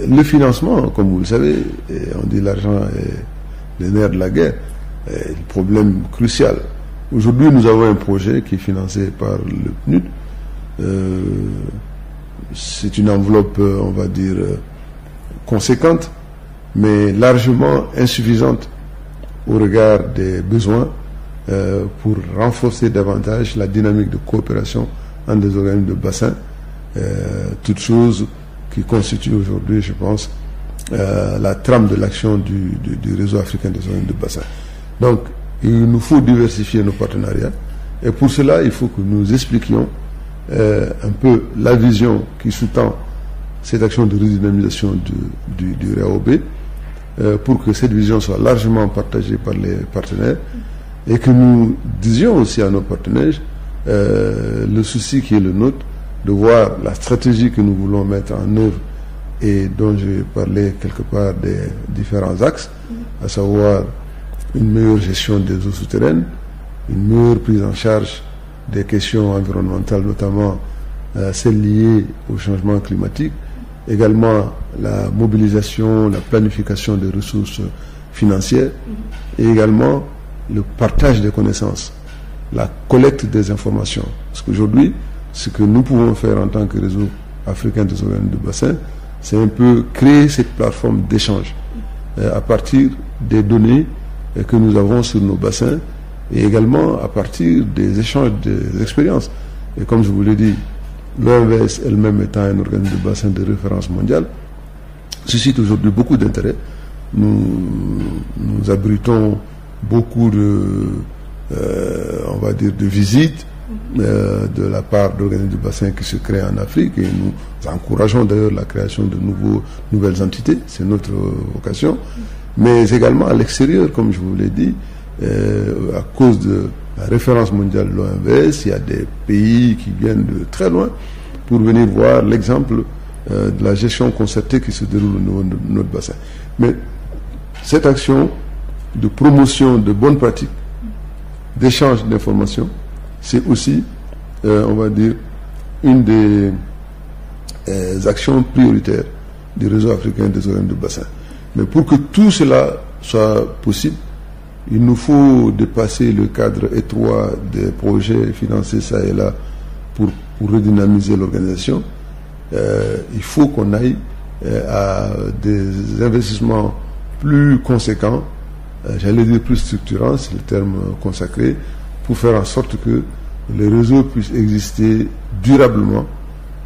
Le financement, comme vous le savez, on dit l'argent est le nerf de la guerre, est le problème crucial. Aujourd'hui, nous avons un projet qui est financé par le PNUD. C'est une enveloppe, on va dire, conséquente, mais largement insuffisante au regard des besoins pour renforcer davantage la dynamique de coopération entre des organismes de bassin, toutes choses qui constituent aujourd'hui, je pense, la trame de l'action du réseau africain des organismes de bassin. Donc, il nous faut diversifier nos partenariats, et pour cela, il faut que nous expliquions un peu la vision qui sous-tend cette action de redynamisation du RAOB, pour que cette vision soit largement partagée par les partenaires, et que nous disions aussi à nos partenaires le souci qui est le nôtre de voir la stratégie que nous voulons mettre en œuvre et dont j'ai parlé quelque part des différents axes, à savoir une meilleure gestion des eaux souterraines, une meilleure prise en charge des questions environnementales, notamment celles liées au changement climatique, également la mobilisation, la planification des ressources financières, et également le partage des connaissances, la collecte des informations. Parce qu'aujourd'hui, ce que nous pouvons faire en tant que réseau africain des organismes de bassin, c'est un peu créer cette plateforme d'échange à partir des données que nous avons sur nos bassins, et également à partir des échanges des expériences. Et comme je vous l'ai dit, l'OMVS elle-même étant un organisme de bassin de référence mondiale, suscite aujourd'hui beaucoup d'intérêt. Nous abritons beaucoup on va dire, de visites de la part d'organismes de bassin qui se créent en Afrique, et nous encourageons d'ailleurs la création de nouvelles entités, c'est notre vocation, mais également à l'extérieur, comme je vous l'ai dit, à cause de la référence mondiale de l'OMVS, il y a des pays qui viennent de très loin pour venir voir l'exemple de la gestion concertée qui se déroule au niveau de notre bassin. Mais cette action de promotion de bonnes pratiques, d'échange d'informations, c'est aussi, on va dire, une des actions prioritaires du réseau africain des organismes de bassin. Mais pour que tout cela soit possible, il nous faut dépasser le cadre étroit des projets financés ça et là pour redynamiser l'organisation. Il faut qu'on aille à des investissements plus conséquents, j'allais dire plus structurants, c'est le terme consacré, pour faire en sorte que le réseau puisse exister durablement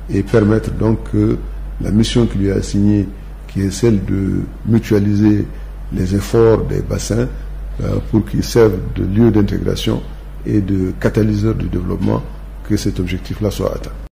et permettre donc que la mission qui lui est assignée, qui est celle de mutualiser les efforts des bassins pour qu'ils servent de lieu d'intégration et de catalyseur du développement, que cet objectif-là soit atteint.